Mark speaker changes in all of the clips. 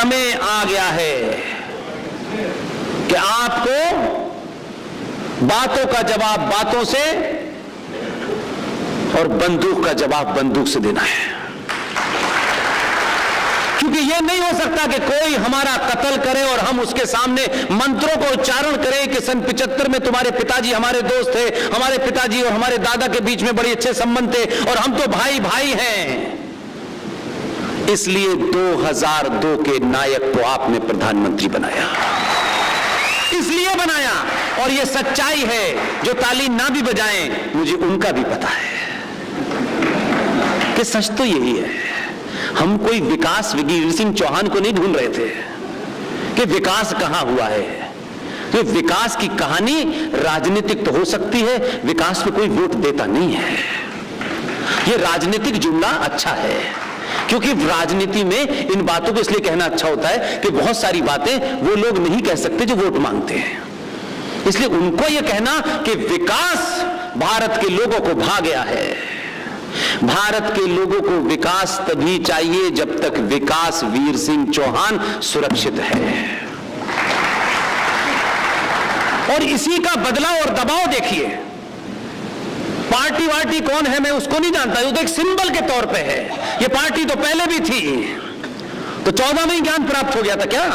Speaker 1: समय आ गया है कि आपको बातों का जवाब बातों से और बंदूक का जवाब बंदूक से देना है। क्योंकि यह नहीं हो सकता कि कोई हमारा कत्ल करे और हम उसके सामने मंत्रों को उच्चारण करें कि सन 75 में तुम्हारे पिताजी हमारे दोस्त थे, हमारे पिताजी और हमारे दादा के बीच में बड़े अच्छे संबंध थे और हम तो भाई भाई हैं। इसलिए 2002 के नायक को आपने प्रधानमंत्री बनाया, इसलिए बनाया। और यह सच्चाई है, जो ताली ना भी बजाएं मुझे उनका भी पता है कि सच तो यही है। हम कोई विकास वीर सिंह चौहान को नहीं ढूंढ रहे थे कि विकास कहां हुआ है। तो विकास की कहानी राजनीतिक तो हो सकती है, विकास में कोई वोट देता नहीं है। यह राजनीतिक जुमला अच्छा है, क्योंकि राजनीति में इन बातों को इसलिए कहना अच्छा होता है कि बहुत सारी बातें वो लोग नहीं कह सकते जो वोट मांगते हैं। इसलिए उनको यह कहना कि विकास भारत के लोगों को भा गया है। भारत के लोगों को विकास तभी चाहिए जब तक विकास वीर सिंह चौहान सुरक्षित है। और इसी का बदलाव और दबाव देखिए। पार्टी वार्टी कौन है मैं उसको नहीं जानता, वो तो एक सिंबल के तौर पे है। ये पार्टी तो पहले भी थी, तो 14 में ही ज्ञान प्राप्त हो गया था क्या?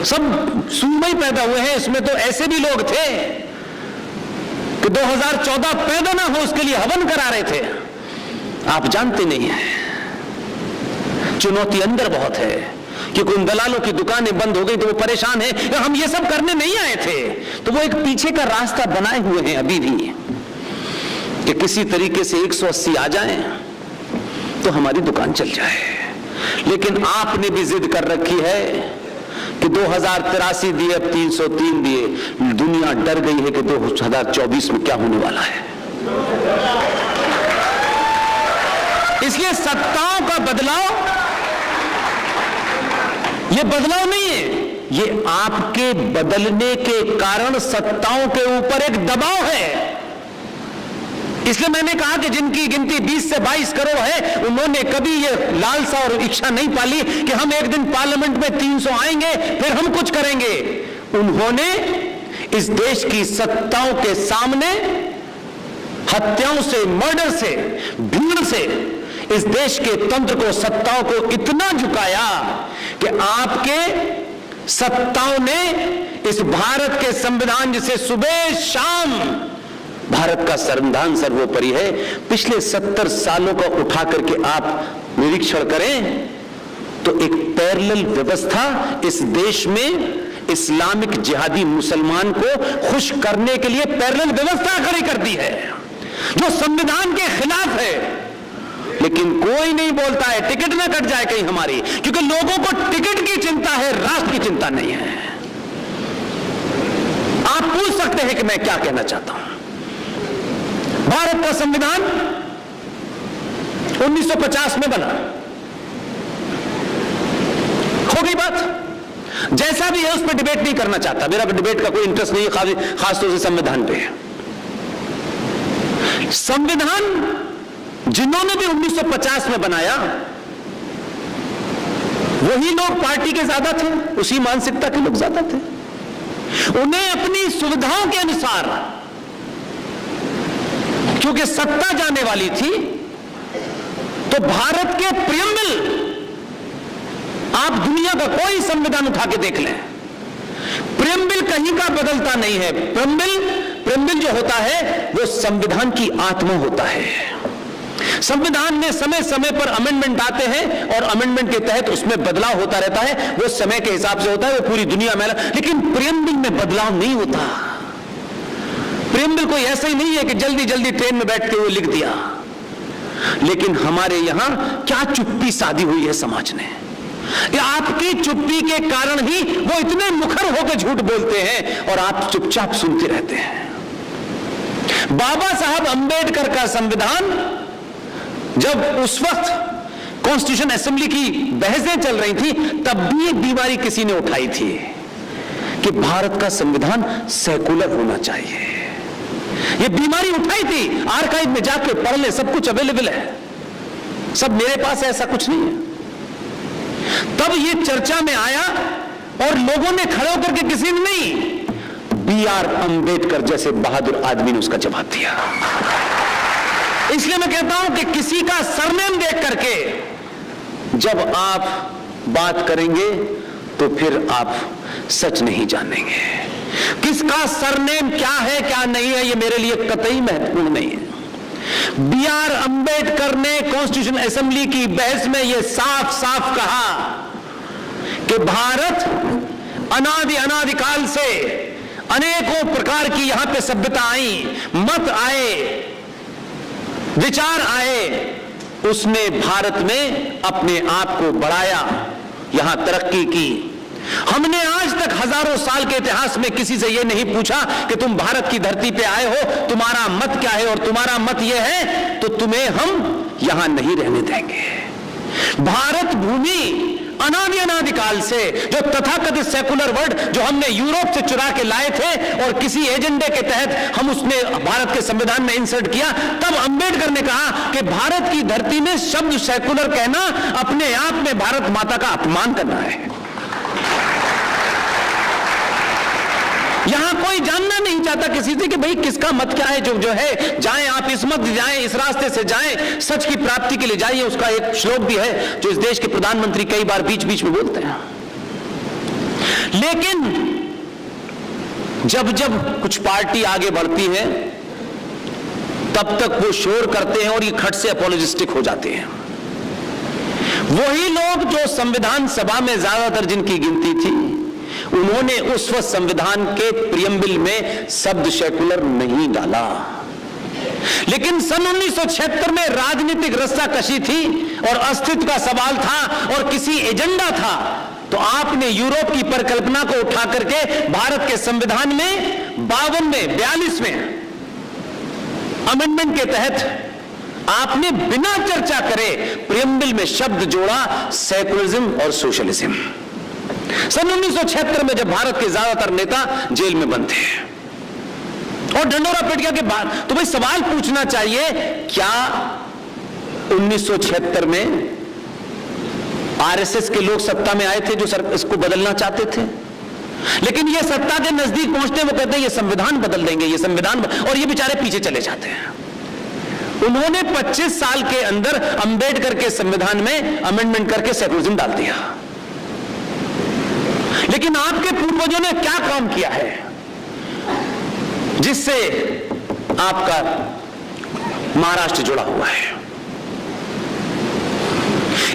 Speaker 1: सब सूबे ही पैदा हुए हैं, इसमें तो ऐसे भी लोग थे कि 2014 पैदा ना हो उसके लिए हवन करा रहे थे। आप जानते नहीं हैं, चुनौती अंदर बहुत है, क्योंकि उन दलालों की दुकानें बंद हो गई तो वो परेशान है। हम ये सब करने नहीं आए थे, तो वो एक पीछे का रास्ता बनाए हुए हैं अभी भी कि किसी तरीके से 180 आ जाएं तो हमारी दुकान चल जाए। लेकिन आपने भी जिद कर रखी है कि 2083 दिए, अब 303 दिए। दुनिया डर गई है कि 2024 में क्या होने वाला है। इसलिए सत्ताओं का बदलाव ये बदलाव नहीं है, ये आपके बदलने के कारण सत्ताओं के ऊपर एक दबाव है। इसलिए मैंने कहा कि जिनकी गिनती 20 से 22 करोड़ है, उन्होंने कभी ये लालसा और इच्छा नहीं पाली कि हम एक दिन पार्लियामेंट में 300 आएंगे फिर हम कुछ करेंगे। उन्होंने इस देश की सत्ताओं के सामने हत्याओं से, मर्डर से, भीड़ से इस देश के तंत्र को, सत्ताओं को इतना झुकाया कि आपके सत्ताओं ने इस भारत के संविधान, जिसे सुबह शाम भारत का संविधान सर्वोपरि है, पिछले 70 सालों का उठा करके आप निरीक्षण करें तो एक पैरेलल व्यवस्था इस देश में इस्लामिक जिहादी मुसलमान को खुश करने के लिए पैरेलल व्यवस्था खड़ी कर दी है, जो संविधान के खिलाफ है। लेकिन कोई नहीं बोलता है टिकट ना कट जाए कहीं हमारी, क्योंकि लोगों को टिकट की चिंता है, राष्ट्र की चिंता नहीं है। आप पूछ सकते हैं कि मैं क्या कहना चाहता हूं। भारत का संविधान 1950 में बना, हो गई बात। जैसा भी है उस पर डिबेट नहीं करना चाहता, मेरा डिबेट का कोई इंटरेस्ट नहीं है, खासतौर से संविधान पे। संविधान जिन्होंने भी 1950 में बनाया, वही लोग पार्टी के ज्यादा थे, उसी मानसिकता के लोग ज्यादा थे। उन्हें अपनी सुविधाओं के अनुसार, क्योंकि सत्ता जाने वाली थी, तो भारत के प्रियम्बल, आप दुनिया का कोई संविधान उठा के देख लें, प्रियम्बल कहीं का बदलता नहीं है। प्रियम्बल जो होता है वो संविधान की आत्मा होता है। संविधान में समय समय पर अमेंडमेंट आते हैं और अमेंडमेंट के तहत उसमें बदलाव होता रहता है, वो समय के हिसाब से होता है, वो पूरी दुनिया में। लेकिन प्रियम्बल में बदलाव नहीं होता। प्रियम्बल कोई ऐसा ही नहीं है कि जल्दी जल्दी ट्रेन में बैठते हुए लिख दिया। लेकिन हमारे यहां क्या चुप्पी साधी हुई है समाज ने, आपकी चुप्पी के कारण ही वो इतने मुखर होकर झूठ बोलते हैं और आप चुपचाप सुनते रहते हैं। बाबा साहब अंबेडकर का संविधान, जब उस वक्त कॉन्स्टिट्यूशन असेंबली की बहसें चल रही थी, तब भी एक बीमारी किसी ने उठाई थी कि भारत का संविधान सेकुलर होना चाहिए। ये बीमारी उठाई थी, आर्काइव में जाके पढ़ ले, सब कुछ अवेलेबल है, सब मेरे पास है, ऐसा कुछ नहीं है। तब ये चर्चा में आया और लोगों ने खड़े होकर के, किसी ने नहीं, B.R. अंबेडकर जैसे बहादुर आदमी ने उसका जवाब दिया। इसलिए मैं कहता हूं कि किसी का सरनेम देख करके जब आप बात करेंगे तो फिर आप सच नहीं जानेंगे। किसका सरनेम क्या है क्या नहीं है, यह मेरे लिए कतई महत्वपूर्ण नहीं है। B.R. अंबेडकर ने कॉन्स्टिट्यूशन असेंबली की बहस में यह साफ साफ कहा कि भारत अनादिकाल से अनेकों प्रकार की यहां पे सभ्यता आई, मत आए, विचार आए, उसने भारत में अपने आप को बढ़ाया, यहां तरक्की की। हमने आज तक हजारों साल के इतिहास में किसी से यह नहीं पूछा कि तुम भारत की धरती पे आए हो, तुम्हारा मत क्या है, और तुम्हारा मत यह है तो तुम्हें हम यहां नहीं रहने देंगे। भारत भूमि अनादिकाल से जो तथाकथित सेकुलर वर्ड जो हमने यूरोप से चुरा के लाए थे और किसी एजेंडे के तहत हम उसने भारत के संविधान में इंसर्ट किया, तब अंबेडकर ने कहा कि भारत की धरती में शब्द सेकुलर कहना अपने आप में भारत माता का अपमान करना है। यहां कोई जानना नहीं चाहता किसी से कि भाई किसका मत क्या है, जो है जाएं आप, इस मत जाएं, इस रास्ते से जाएं, सच की प्राप्ति के लिए जाइए। उसका एक श्लोक भी है जो इस देश के प्रधानमंत्री कई बार बीच बीच में बोलते हैं। लेकिन जब जब कुछ पार्टी आगे बढ़ती है तब तक वो शोर करते हैं और ये खट से अपोलोजिस्टिक हो जाते हैं। वही लोग जो संविधान सभा में ज्यादातर जिनकी गिनती थी, उन्होंने उस वक्त संविधान के प्रियम्बल में शब्द सेकुलर नहीं डाला। लेकिन सन 1976 में राजनीतिक रस्साकशी थी और अस्तित्व का सवाल था और किसी एजेंडा था, तो आपने यूरोप की परिकल्पना को उठा करके भारत के संविधान में 42वें अमेंडमेंट के तहत आपने बिना चर्चा करे प्रियम्बल में शब्द जोड़ा, सेकुलरिज्म और सोशलिज्म। सन 1976 में जब भारत के ज्यादातर नेता जेल में बंद थे और ढंडोरा पिटिया के बाद, तो भाई सवाल पूछना चाहिए, क्या 1976 में आरएसएस के लोग सत्ता में आए थे जो इसको बदलना चाहते थे? लेकिन ये सत्ता के नजदीक पहुंचते वो कहते हैं ये संविधान बदल देंगे, ये संविधान, और ये बेचारे पीछे चले जाते हैं। उन्होंने 25 साल के अंदर अंबेडकर के संविधान में अमेंडमेंट करके सेकुलरिज्म डाल दिया। लेकिन आपके पूर्वजों ने क्या काम किया है जिससे आपका महाराष्ट्र जुड़ा हुआ है?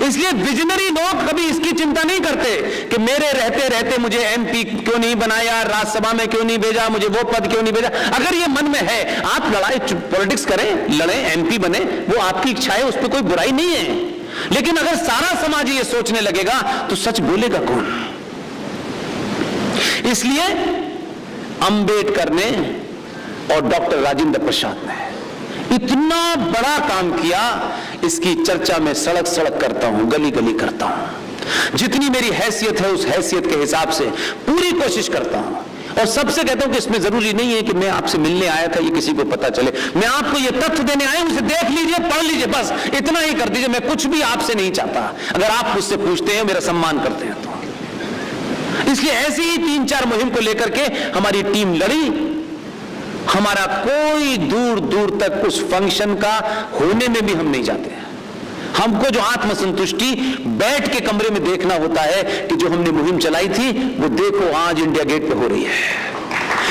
Speaker 1: इसलिए विजनरी लोग कभी इसकी चिंता नहीं करते कि मेरे रहते रहते मुझे एमपी क्यों नहीं बनाया, राज्यसभा में क्यों नहीं भेजा, मुझे वो पद क्यों नहीं भेजा। अगर ये मन में है, आप लड़ाई पॉलिटिक्स करें, लड़ें, एमपी बने, वो आपकी इच्छा है, उस पर कोई बुराई नहीं है। लेकिन अगर सारा समाज ये सोचने लगेगा तो सच बोलेगा कौन? इसलिए अंबेडकर ने और डॉक्टर राजेंद्र प्रसाद ने इतना बड़ा काम किया, इसकी चर्चा में सड़क सड़क करता हूं, गली गली करता हूं, जितनी मेरी हैसियत है उस हैसियत के हिसाब से पूरी कोशिश करता हूं। और सबसे कहता हूं कि इसमें जरूरी नहीं है कि मैं आपसे मिलने आया था ये किसी को पता चले, मैं आपको ये तथ्य देने आया हूं, उसे देख लीजिए, पढ़ लीजिए, बस इतना ही कर दीजिए। मैं कुछ भी आपसे नहीं चाहता। अगर आप मुझसे पूछते हैं, मेरा सम्मान करते हैं तो। इसलिए ऐसी ही 3-4 मुहिम को लेकर के हमारी टीम लड़ी। हमारा कोई दूर दूर तक उस फंक्शन का होने में भी हम नहीं जाते हैं। हमको जो आत्मसंतुष्टि बैठ के कमरे में देखना होता है कि जो हमने मुहिम चलाई थी वो देखो आज इंडिया गेट पे हो रही है,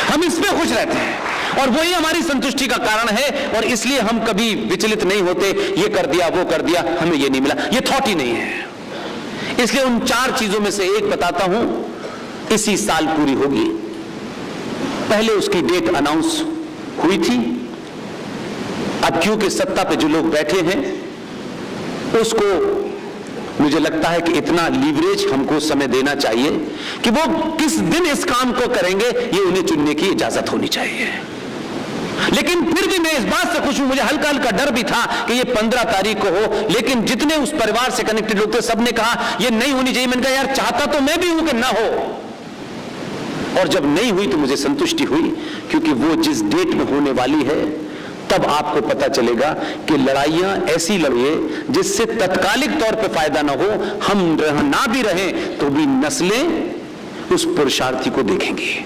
Speaker 1: हम इसमें खुश रहते हैं और वही हमारी संतुष्टि का कारण है। और इसलिए हम कभी विचलित नहीं होते, ये कर दिया वो कर दिया, हमें ये नहीं मिला, ये थॉट ही नहीं है। इसलिए उन 4 चीजों में से एक बताता हूं, इसी साल पूरी होगी। पहले उसकी डेट अनाउंस हुई थी, अब क्योंकि सत्ता पे जो लोग बैठे हैं उसको मुझे लगता है कि इतना लीवरेज हमको समय देना चाहिए कि वो किस दिन इस काम को करेंगे ये उन्हें चुनने की इजाजत होनी चाहिए। लेकिन फिर भी मैं इस बात से खुश हूं, मुझे हल्का हल्का डर भी था कि ये 15 तारीख को हो, लेकिन जितने उस परिवार से कनेक्टेड लोग थे सबने कहा ये नहीं होनी चाहिए। मैंने कहा यार चाहता तो मैं भी हूं कि ना हो, और जब नहीं हुई तो मुझे संतुष्टि हुई, क्योंकि वो जिस डेट में होने वाली है तब आपको पता चलेगा कि लड़ाइयां ऐसी लड़िए जिससे तत्कालिक तौर पे फायदा ना हो, हम ना भी रहें तो भी नस्लें उस पुरुषार्थी को देखेंगी।